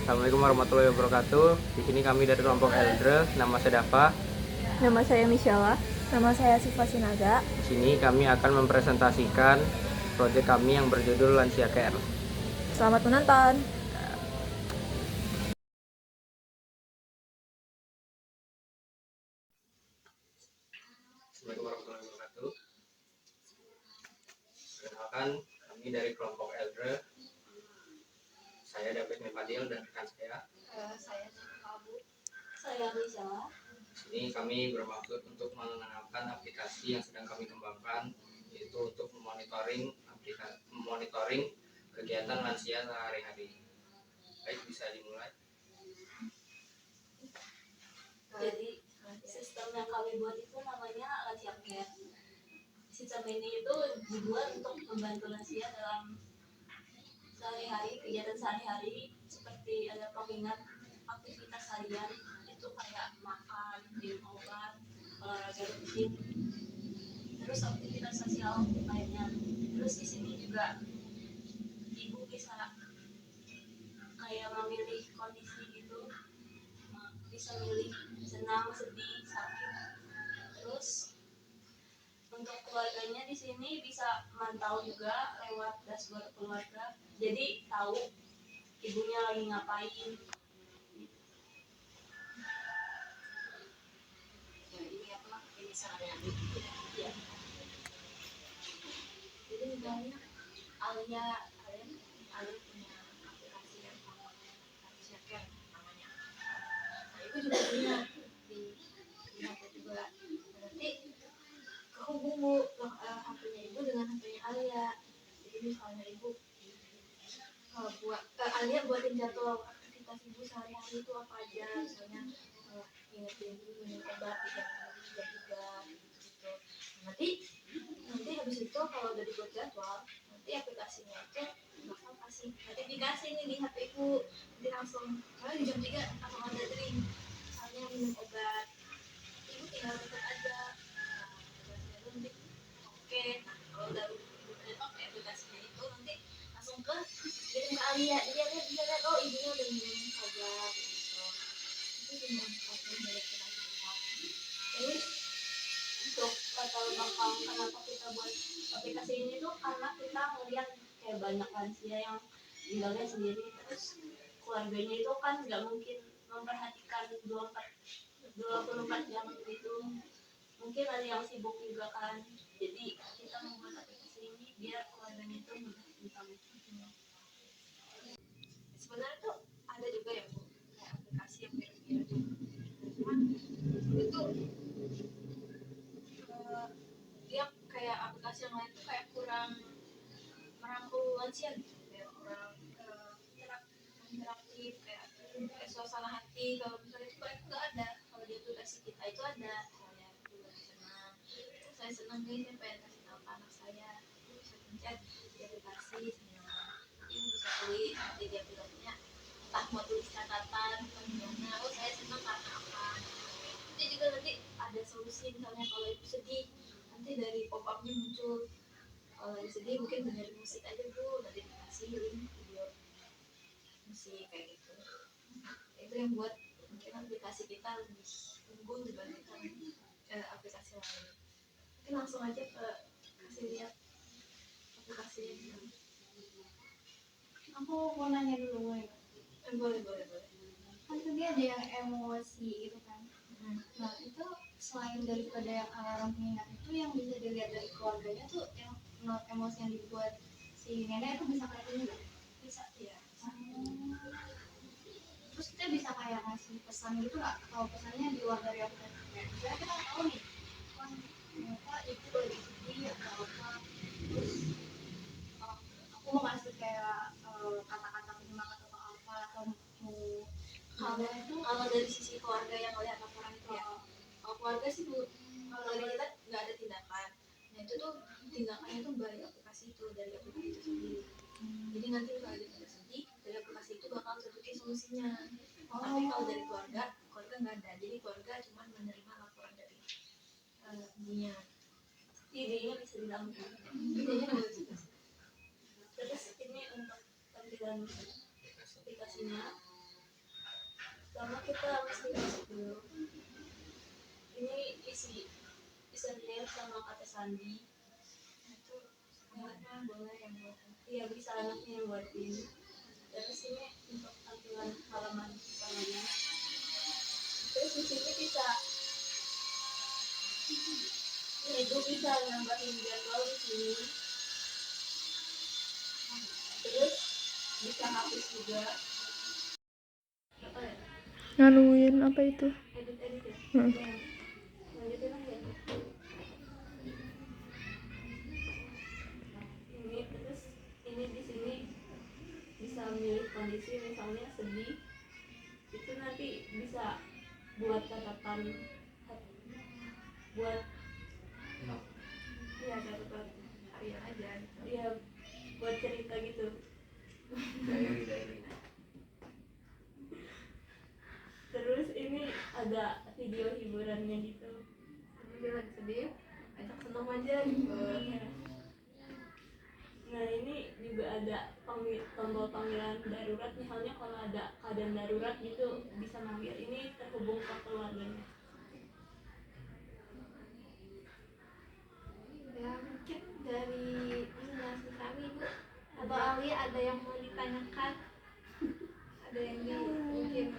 Assalamualaikum warahmatullahi wabarakatuh. Di sini kami dari kelompok Eldre. Nama saya Dava. Nama saya Misyala. Nama saya Siva Sinaga. Di sini kami akan mempresentasikan proyek kami yang berjudul Lansia Care. Selamat menonton. Assalamualaikum warahmatullahi wabarakatuh. Perkenalkan, kami dari kelompok Eldre. Saya David Mefadil dan rekan saya. Saya Abu. Saya Misyala. Di sini kami bermaksud untuk mengenalkan aplikasi yang sedang kami kembangkan, yaitu untuk memonitoring kegiatan lansia sehari-hari. Baik, bisa dimulai. Jadi sistem yang kami buat itu namanya Lansia Care. Sistem ini itu dibuat untuk membantu lansia dalam sehari-hari, kegiatan sehari-hari seperti ada pengingat aktivitas harian itu kayak makan, minum obat, olahraga rutin, terus aktivitas sosial lainnya. Terus di sini juga ibu bisa kayak memilih kondisi gitu, bisa milih senang, sedih, sakit. Terus untuk keluarganya di sini bisa mantau juga lewat dashboard keluarga, jadi tahu ibunya lagi ngapain. Ya, ini apa? Ini sehari-hari. Ya. Jadi misalnya Alia punya aplikasi yang Lansia Care namanya. Nah, ibu juga punya di HP juga. Berarti kehubung HP-nya ibu dengan HP-nya Alia. Jadi misalnya ibu Alia buatin jadwal aktivitas ibu sehari-hari itu apa aja, misalnya ingetin ibu minum obat di jam 3 gitu. Nanti habis itu kalau udah dibuat jadwal, nanti aplikasinya itu bakal kasih notifikasi nih di HP ibu. Nanti langsung di jam 3 langsung ada ring misalnya minum obat, ibu tinggal ketik aja. Nah, nanti oke. Nah, kalau udah ibu pakai aplikasinya itu nanti langsung ke kirim ke Alia, dia bisa lihat oh ibunya udah minum obat gitu. Itu cuma satu dari kita. Terus untuk latar belakang kenapa kita buat aplikasi ini tuh karena kita melihat kayak banyak lansia yang tinggalnya sendiri, terus keluarganya itu kan nggak mungkin memperhatikan 24 jam gitu, mungkin ada yang sibuk juga kan. Jadi kita membuat aplikasi ini biar keluarganya itu mudah ditangani. Sebenarnya tuh ada juga ya Bu, kayak aplikasi yang mirip-mirip, cuman itu dia kayak aplikasi yang lain tuh kayak kurang merangkul lansia gitu, kayak kurang interaktif, kayak suasana hati. Kalau misalnya itu kayak nggak ada, kalau di aplikasi kita itu ada. Saya juga senang, saya senang nih, saya pengen kasih tahu ke anak saya, bisa pencet di aplikasi senang, ibu bisa tulis nanti di aplikasinya, entah mau tulis catatan atau gimana, oh saya senang karena apa. Nanti juga nanti ada solusi, misalnya kalau ibu sedih nanti dari pop upnya muncul, kalau lagi sedih mungkin dengerin musik aja Bu, nanti dikasih link video musik kayak gitu. Itu yang buat mungkin aplikasi kita lebih unggul dibandingkan aplikasi lain. Mungkin langsung aja kasih lihat aplikasinya. Aku mau nanya dulu boleh? Boleh. Kan tadi ada yang emosi gitu kan. Nah itu selain daripada yang alarm pengingat itu, yang bisa dilihat dari keluarganya tuh yang not emosi yang dibuat si nenek itu bisa kayak gini nggak? Bisa ya. Terus kita bisa kayak ngasih pesan gitu nggak? Kalau pesannya di luar dari aplikasi. Misalnya kita tahu nih, kan ibu lagi sedih atau apa, terus kalau dari sisi keluarga yang melihat laporan itu ya, kalau keluarga sih bu, kalau dari kita nggak ada tindakan, nah itu tuh tindakannya tuh dari aplikasi itu sendiri. Jadi nanti kalau ada sedih, dari aplikasi itu bakal terjadi solusinya. Tapi kalau dari keluarga nggak ada, jadi keluarga cuma menerima laporan dari ibunya. Idenya bisa bilang, idenya boleh juga. Terus ini untuk tampilan aplikasinya, pertama kita mesti masuk dulu. Ini isi username sama kata sandi. Itu anaknya boleh yang buatin. Iya bisa anaknya yang buatin. Terus ini untuk tampilan halaman utamanya. Terus di sini bisa itu bisa nambahin jadwal di sini. Terus bisa hapus juga. Apa ya? Nganuin apa itu? Edit ya. Lanjutin aja. Ini terus ini di sini bisa milih kondisi, misalnya sedih. Itu nanti bisa buat catatan, buat ya catatan harian aja. Iya buat cerita gitu. Diary. Terus ini ada video hiburannya gitu. Dia lagi sedih, ajak senang aja gitu. Nah ini juga ada tombol panggilan darurat, misalnya kalau ada keadaan darurat gitu bisa manggil, ini terhubung ke keluarganya. Ya mungkin dari penjelasan kami Bu atau Ali ada yang mau ditanyakan, ada yang mungkin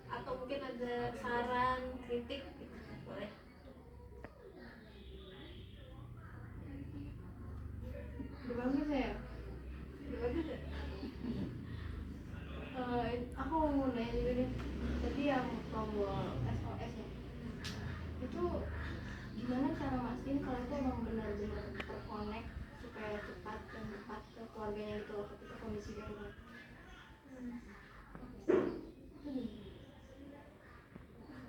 atau mungkin ada saran kritik gitu. Boleh. Udah bagus ya? Udah bagus ya? Aku mau nanya juga nih, tadi yang tombol SOS ya, itu gimana cara mastiin kalau itu emang benar-benar terkonek supaya cepat dan tepat ke keluarganya itu loh ketika kondisi darurat?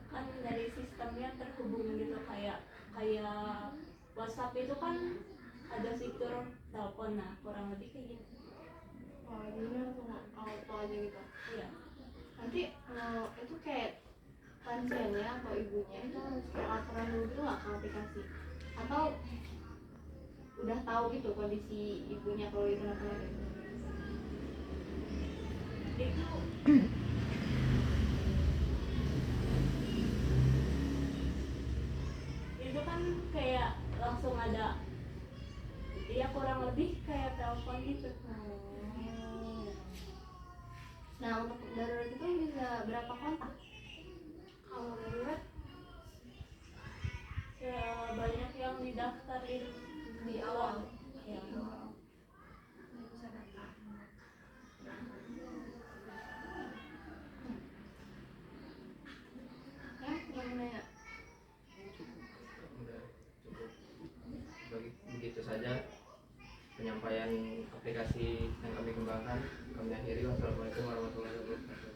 Kan dari sistemnya terhubung gitu, kayak WhatsApp itu kan ada fitur telepon, nah kurang lebih kayak gitu. Oh gimana tuh auto aja gitu? Iya. Nanti itu kayak lansianya atau ibunya itu harus kayak laporan dulu gitu nggak ke aplikasi? Atau udah tahu gitu kondisi ibunya kalau itu kenapa gitu? Itu kan kayak langsung ada, ya kurang lebih kayak telepon gitu. Nah untuk darurat itu bisa berapa kontak? Kalau darurat Ya, banyak yang didaftarin di awal. ya. Ya, yang nanya. Udah cukup. Begitu saja penyampaian aplikasi yang kami kembangkan. Kami akhiri. Wassalamualaikum warahmatullahi wabarakatuh.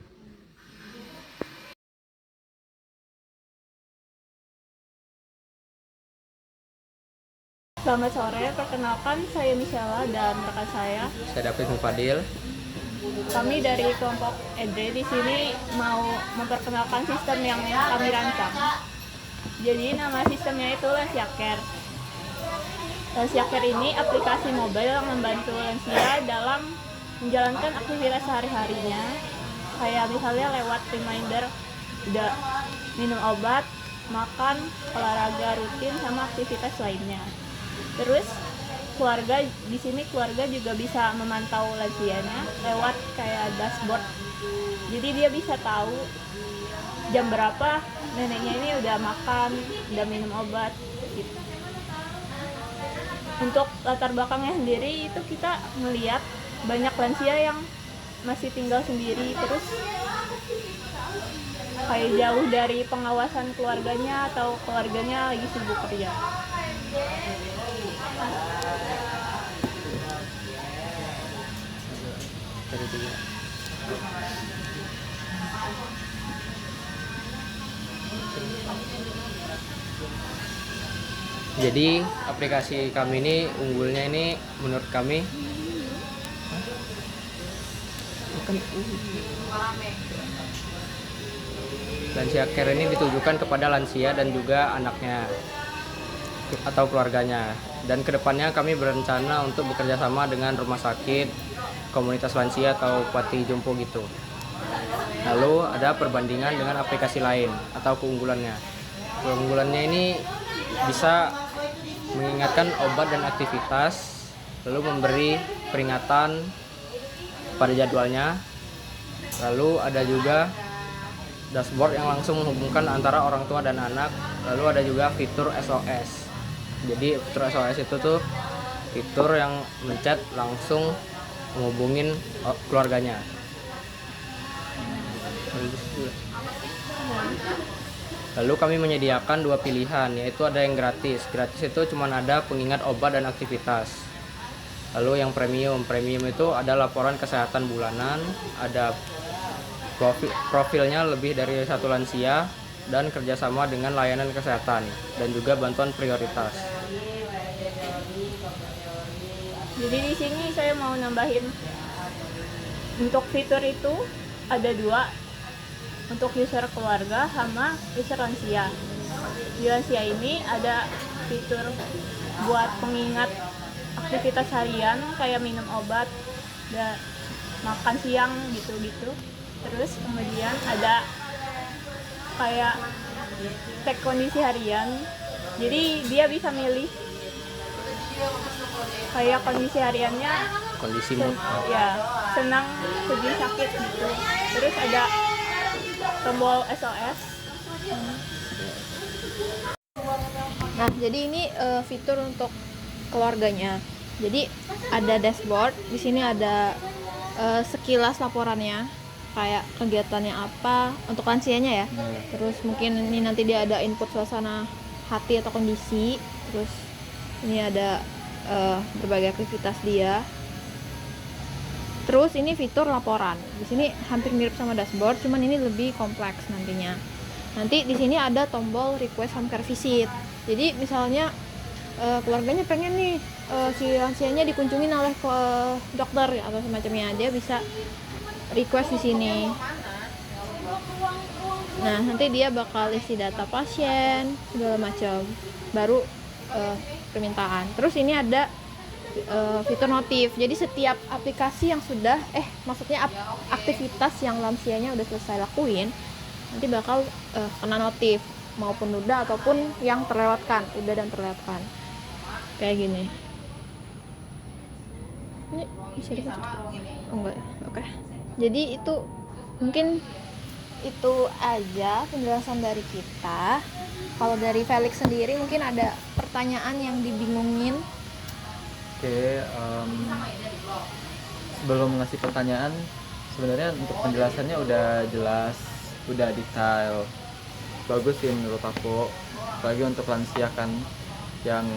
Selamat sore, perkenalkan saya Michela dan rekan saya. Saya David Mufadil. Kami dari kelompok EDRE di sini mau memperkenalkan sistem yang kami rancang. Jadi nama sistemnya itu Lansiacare. Lansiacare ini aplikasi mobile yang membantu lansia dalam menjalankan aktivitas sehari-harinya, kayak misalnya lewat reminder udah minum obat, makan, olahraga rutin, sama aktivitas lainnya. Terus keluarga di sini juga bisa memantau lansianya lewat kayak dashboard. Jadi dia bisa tahu jam berapa neneknya ini udah makan, udah minum obat gitu. Untuk latar belakangnya sendiri itu kita melihat banyak lansia yang masih tinggal sendiri, terus kayak jauh dari pengawasan keluarganya atau keluarganya lagi sibuk kerja. Jadi aplikasi kami ini unggulnya ini menurut kami Lansia Care ini ditujukan kepada lansia dan juga anaknya atau keluarganya. Dan kedepannya kami berencana untuk bekerja sama dengan rumah sakit, komunitas lansia atau panti jompo gitu. Lalu ada perbandingan dengan aplikasi lain atau keunggulannya. Keunggulannya ini bisa mengingatkan obat dan aktivitas, lalu memberi peringatan pada jadwalnya. Lalu ada juga dashboard yang langsung menghubungkan antara orang tua dan anak. Lalu ada juga fitur SOS. Jadi fitur SOS itu tuh fitur yang menchat langsung menghubungin keluarganya. Lalu kami menyediakan 2 pilihan, yaitu ada yang gratis. Gratis itu cuma ada pengingat obat dan aktivitas. Lalu yang premium itu ada laporan kesehatan bulanan, ada profilnya lebih dari 1 lansia, dan kerjasama dengan layanan kesehatan, dan juga bantuan prioritas. Jadi di sini saya mau nambahin, untuk fitur itu ada 2, untuk user keluarga sama user lansia. Di lansia ini ada fitur buat pengingat aktivitas harian kayak minum obat dan makan siang gitu-gitu. Terus kemudian ada kayak cek kondisi harian. Jadi dia bisa milih kayak kondisi hariannya, Kondisi mood. ya, senang, sedih, sakit gitu. Terus ada tombol SOS. Nah, jadi ini fitur untuk keluarganya. Jadi ada dashboard, di sini ada sekilas laporannya, kayak kegiatannya apa untuk lansianya ya. Terus mungkin ini nanti dia ada input suasana hati atau kondisi. Terus ini ada berbagai aktivitas dia. Terus ini fitur laporan. Di sini hampir mirip sama dashboard, cuman ini lebih kompleks nantinya. Nanti di sini ada tombol request home care visit. Jadi misalnya keluarganya pengen nih si lansianya dikunjungin oleh dokter atau semacamnya, dia bisa request di sini. Nah, nanti dia bakal isi data pasien segala macam, baru permintaan. Terus ini ada fitur notif. Jadi setiap aplikasi yang sudah maksudnya aktivitas yang lansianya udah selesai lakuin, nanti bakal kena notif, maupun udah ataupun yang terlewatkan, udah dan terlewatkan. Kayak gini. Ini bisa dibaca? Oh enggak. Oke. Jadi itu mungkin itu aja penjelasan dari kita. Kalau dari Felix sendiri mungkin ada pertanyaan yang dibingungin. Oke, sebelum ngasih pertanyaan, sebenarnya untuk penjelasannya udah jelas, udah detail, bagus sih menurut aku. Apalagi untuk lansia kan, yang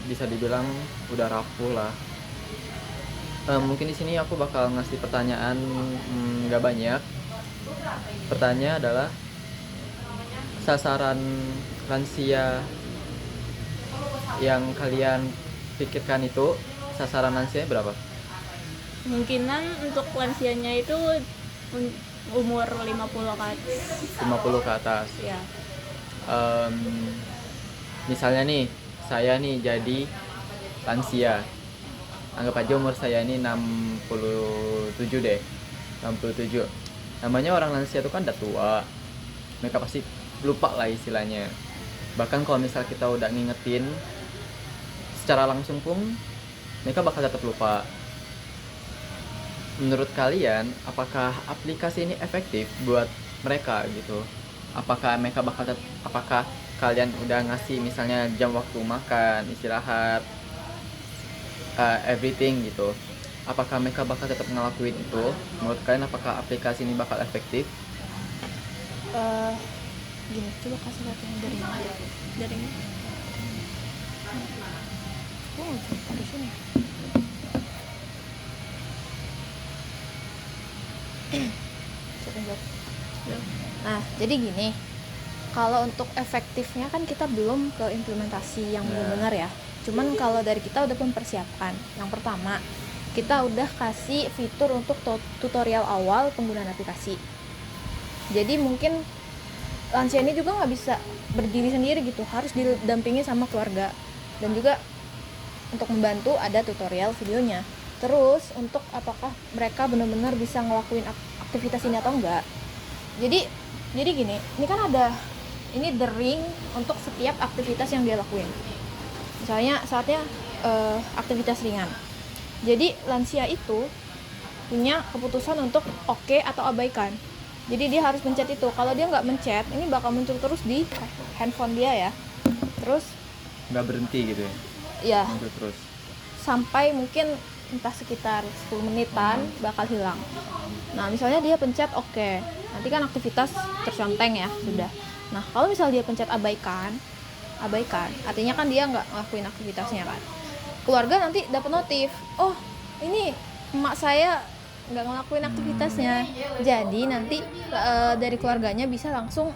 bisa dibilang udah rapuh lah. Mungkin di sini aku bakal ngasih pertanyaan nggak banyak. Pertanyaan adalah sasaran lansia yang kalian pikirkan itu, sasaran lansianya berapa? Kemungkinan untuk lansianya itu umur 50 ke atas. 50 ke atas. Ya. Misalnya nih, saya nih jadi lansia. Anggap aja umur saya ini 67 deh. 67. Namanya orang lansia itu kan udah tua. Mereka pasti lupa lah istilahnya. Bahkan kalau misal kita udah ngingetin secara langsung pun mereka bakal tetap lupa. Menurut kalian, apakah aplikasi ini efektif buat mereka gitu? Apakah kalian udah ngasih misalnya jam waktu makan, istirahat, everything gitu? Apakah mereka bakal tetap ngelakuin itu? Menurut kalian apakah aplikasi ini bakal efektif? Gini, coba kasih lihat yang dari ini. Oh, di sini. Nah, jadi gini. Kalau untuk efektifnya kan kita belum ke implementasi yang Nah. benar-benar ya. Cuman kalau dari kita udah mempersiapkan. Yang pertama, kita udah kasih fitur untuk tutorial awal penggunaan aplikasi. Jadi mungkin lansia ini juga nggak bisa berdiri sendiri gitu, harus didampingi sama keluarga. Dan juga untuk membantu ada tutorial videonya. Terus untuk apakah mereka benar-benar bisa ngelakuin aktivitas ini atau enggak. Jadi gini, ini kan ada ini the ring untuk setiap aktivitas yang dia lakuin. Misalnya saatnya aktivitas ringan. Jadi lansia itu punya keputusan untuk oke atau abaikan. Jadi dia harus mencet itu. Kalau dia nggak mencet, ini bakal muncul terus di handphone dia ya. Terus Nggak berhenti gitu ya, ya muncul terus. sampai mungkin entah sekitar 10 menitan bakal hilang. Nah misalnya dia pencet oke, nanti kan aktivitas terconteng ya sudah. Nah kalau misalnya dia pencet abaikan, artinya kan dia nggak ngelakuin aktivitasnya kan. Keluarga nanti dapat notif, oh ini emak saya nggak ngelakuin aktivitasnya. Jadi nanti dari keluarganya bisa langsung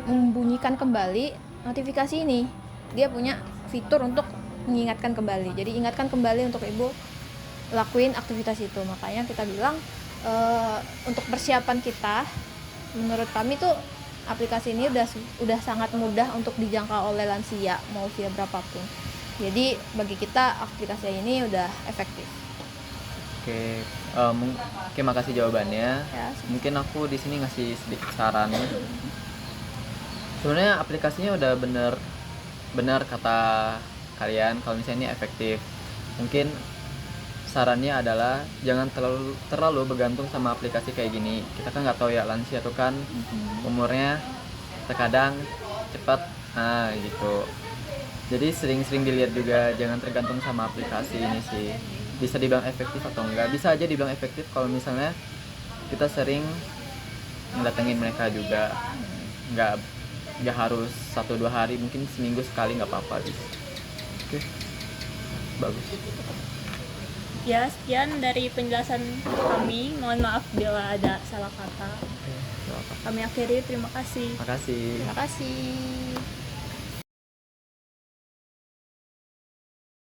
membunyikan kembali notifikasi ini. Dia punya fitur untuk mengingatkan kembali. Jadi ingatkan kembali untuk ibu lakuin aktivitas itu. Makanya kita bilang untuk persiapan kita, menurut kami tuh aplikasi ini udah sangat mudah untuk dijangkau oleh lansia mau usia berapapun. Jadi bagi kita aplikasi ini udah efektif. Oke, oke, makasih jawabannya. Ya, Mungkin aku di sini ngasih sedikit saran. Sebenarnya aplikasinya udah benar kata kalian kalau misalnya ini efektif. Mungkin sarannya adalah jangan terlalu bergantung sama aplikasi kayak gini. Kita kan nggak tahu ya, lansia tuh kan umurnya terkadang cepat, nah gitu. Jadi sering-sering dilihat juga, jangan tergantung sama aplikasi ini sih. Bisa dibilang efektif atau enggak, bisa aja dibilang efektif kalau misalnya kita sering ngedatengin mereka juga. Nggak harus 1-2 hari, mungkin seminggu sekali nggak apa-apa gitu. Oke, bagus. Ya, sekian dari penjelasan kami. Mohon maaf bila ada salah kata. Oke, nggak apa-apa. Kami akhiri, terima kasih. Makasih. terima kasih.